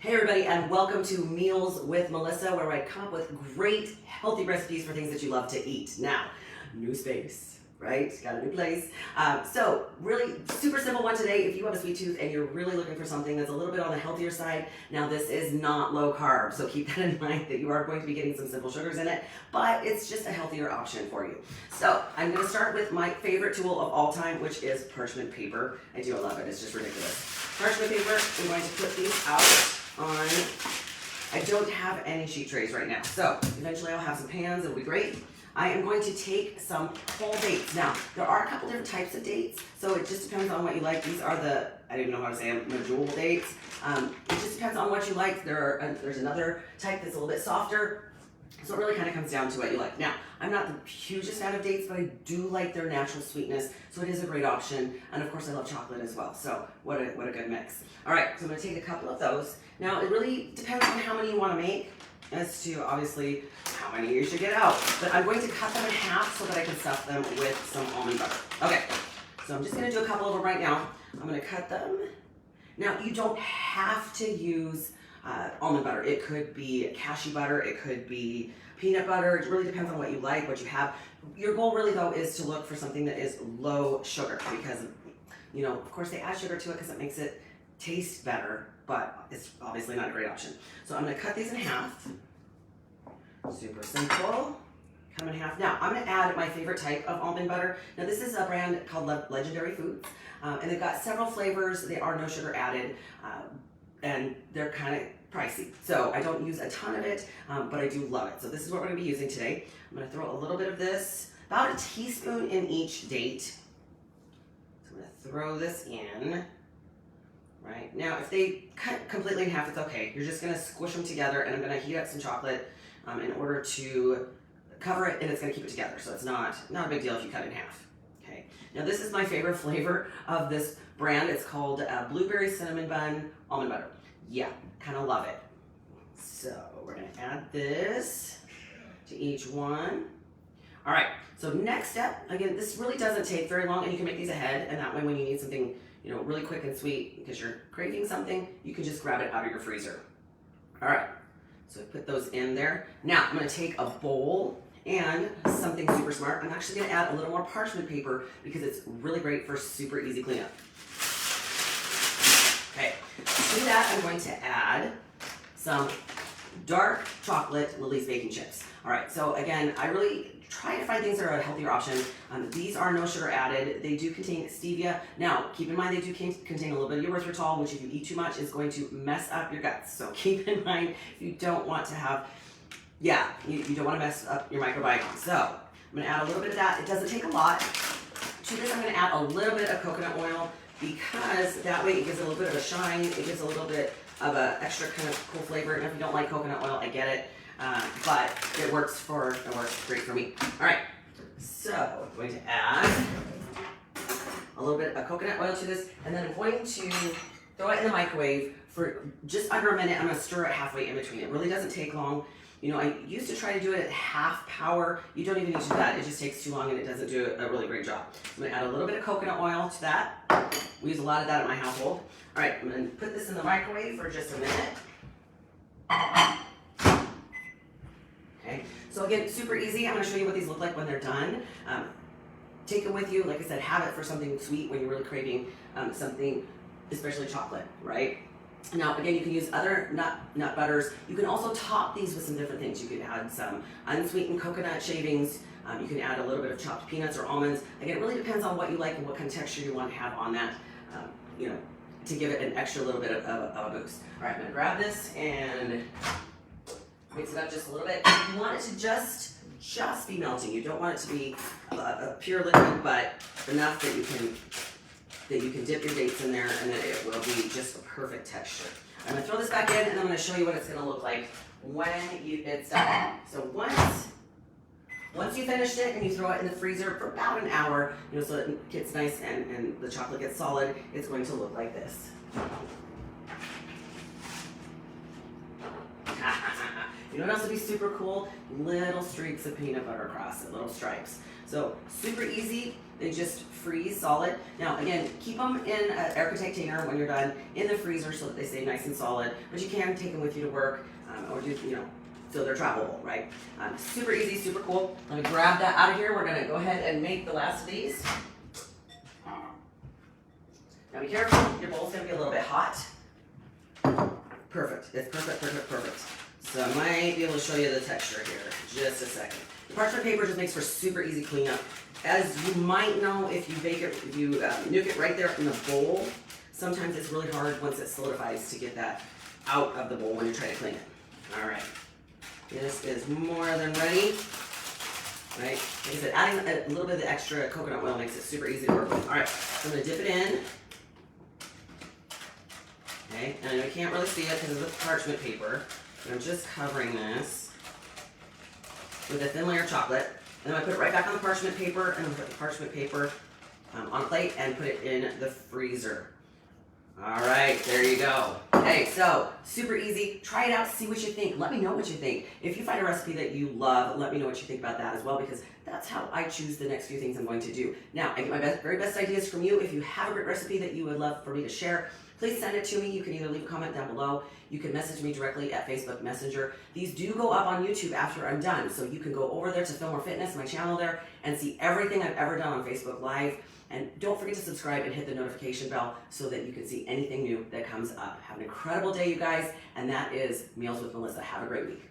Hey everybody, and welcome to Meals with Melissa, where I come up with great, healthy recipes for things that you love to eat. Now, new space, right? Got a new place. So really super simple one today. If you have a sweet tooth and you're really looking for something that's a little bit on the healthier side, now this is not low carb, so keep that in mind that you are going to be getting some simple sugars in it, but it's just a healthier option for you. So I'm gonna start with my favorite tool of all time, which is parchment paper. I love it, it's just ridiculous. Parchment paper, I'm going to put these out on, I don't have any sheet trays right now, so eventually I'll have some pans, it'll be great. I am going to take some whole dates. Now, there are a couple different types of dates, so it just depends on what you like. These are the, I don't even know how to say them, medjool dates. It just depends on what you like. There's another type that's a little bit softer, so it really kind of comes down to what you like. Now, I'm not the hugest fan of dates, but I do like their natural sweetness, so it is a great option. And of course, I love chocolate as well, so what a good mix. All right, so I'm gonna take a couple of those. Now, it really depends on how many you wanna make as to obviously how many you should get out. But I'm going to cut them in half so that I can stuff them with some almond butter. Okay, so I'm just gonna do a couple of them right now. I'm gonna cut them. Now, you don't have to use almond butter. It could be cashew butter, it could be peanut butter. It really depends on what you like, what you have. Your goal really though is to look for something that is low sugar because, you know, of course they add sugar to it because it makes it taste better, but it's obviously not a great option. So I'm gonna cut these in half. Super simple. Cut them in half. Now I'm gonna add my favorite type of almond butter. Now this is a brand called Legendary Foods, and they've got several flavors. They are no sugar added, and they're kind of pricey. So I don't use a ton of it, but I do love it. So this is what we're gonna be using today. I'm gonna throw a little bit of this, about a teaspoon in each date. So I'm gonna throw this in. Right, now if they cut completely in half, it's okay. You're just gonna squish them together, and I'm gonna heat up some chocolate in order to cover it, and it's gonna keep it together. So it's not a big deal if you cut it in half. Okay, now this is my favorite flavor of this brand. It's called Blueberry Cinnamon Bun Almond Butter. Yeah, kind of love it. So we're gonna add this to each one. All right, so next step, again, this really doesn't take very long, and you can make these ahead, and that way when you need something, you know, really quick and sweet because you're craving something, you can just grab it out of your freezer. All right, so put those in there. Now I'm gonna take a bowl and something super smart. I'm actually gonna add a little more parchment paper because it's really great for super easy cleanup. Okay, to that I'm going to add some dark chocolate Lily's baking chips. All right, so again, I really try to find things that are a healthier option. These are no sugar added. They do contain stevia. Now, keep in mind they do contain a little bit of erythritol, which if you eat too much is going to mess up your guts. So keep in mind you don't want to have, you don't want to mess up your microbiome. So I'm gonna add a little bit of that. It doesn't take a lot. To this, I'm gonna add a little bit of coconut oil because that way it gives it a little bit of a shine. It gives a little bit of an extra kind of cool flavor. And if you don't like coconut oil, I get it. But it works great for me. All right, so I'm going to add a little bit of coconut oil to this, and then I'm going to throw it in the microwave for just under a minute. I'm gonna stir it halfway in between. It really doesn't take long. You know, I used to try to do it at half power. You don't even need to do that. It just takes too long and it doesn't do a really great job. I'm gonna add a little bit of coconut oil to that. We use a lot of that at my household. All right, I'm gonna put this in the microwave for just a minute. Okay, so again, super easy. I'm gonna show you what these look like when they're done. Take them with you. Like I said, have it for something sweet when you're really craving something, especially chocolate, right? Now, again, you can use other nut butters. You can also top these with some different things. You can add some unsweetened coconut shavings. You can add a little bit of chopped peanuts or almonds. Again, it really depends on what you like and what kind of texture you want to have on that, you know, to give it an extra little bit of a boost. All right, I'm gonna grab this and mix it up just a little bit. You want it to just be melting. You don't want it to be a pure liquid, but enough that you can dip your dates in there and that it will be just a perfect texture. I'm gonna throw this back in and I'm gonna show you what it's gonna look like when it's done. So once you finished it and you throw it in the freezer for about an hour, you know, so that it gets nice and the chocolate gets solid, it's going to look like this. You know what else would be super cool? Little streaks of peanut butter across it, little stripes. So super easy. They just freeze solid. Now again, keep them in an air container when you're done in the freezer so that they stay nice and solid. But you can take them with you to work or do, so they're travelable, right? Super easy, super cool. Let me grab that out of here. We're gonna go ahead and make the last of these. Now be careful, your bowl's gonna be a little bit hot. Perfect, it's perfect, perfect, perfect. So I might be able to show you the texture here, just a second. The parchment paper just makes for super easy cleanup. As you might know, if you bake it, if you nuke it right there in the bowl, sometimes it's really hard once it solidifies to get that out of the bowl when you try to clean it. All right, this is more than ready. Right, like I said, adding a little bit of the extra coconut oil makes it super easy to work with. All right, so I'm gonna dip it in. Okay, and I know you can't really see it because of the parchment paper, but I'm just covering this with a thin layer of chocolate. And then I put it right back on the parchment paper, and then put the parchment paper on a plate and put it in the freezer. All right, there you go. Okay, so super easy. Try it out, see what you think. Let me know what you think. If you find a recipe that you love, let me know what you think about that as well, because that's how I choose the next few things I'm going to do. Now, I get my very best ideas from you. If you have a great recipe that you would love for me to share, please send it to me. You can either leave a comment down below. You can message me directly at Facebook Messenger. These do go up on YouTube after I'm done, so you can go over there to Fillmore Fitness, my channel there, and see everything I've ever done on Facebook Live. And don't forget to subscribe and hit the notification bell so that you can see anything new that comes up. Have an incredible day, you guys, and that is Meals with Melissa. Have a great week.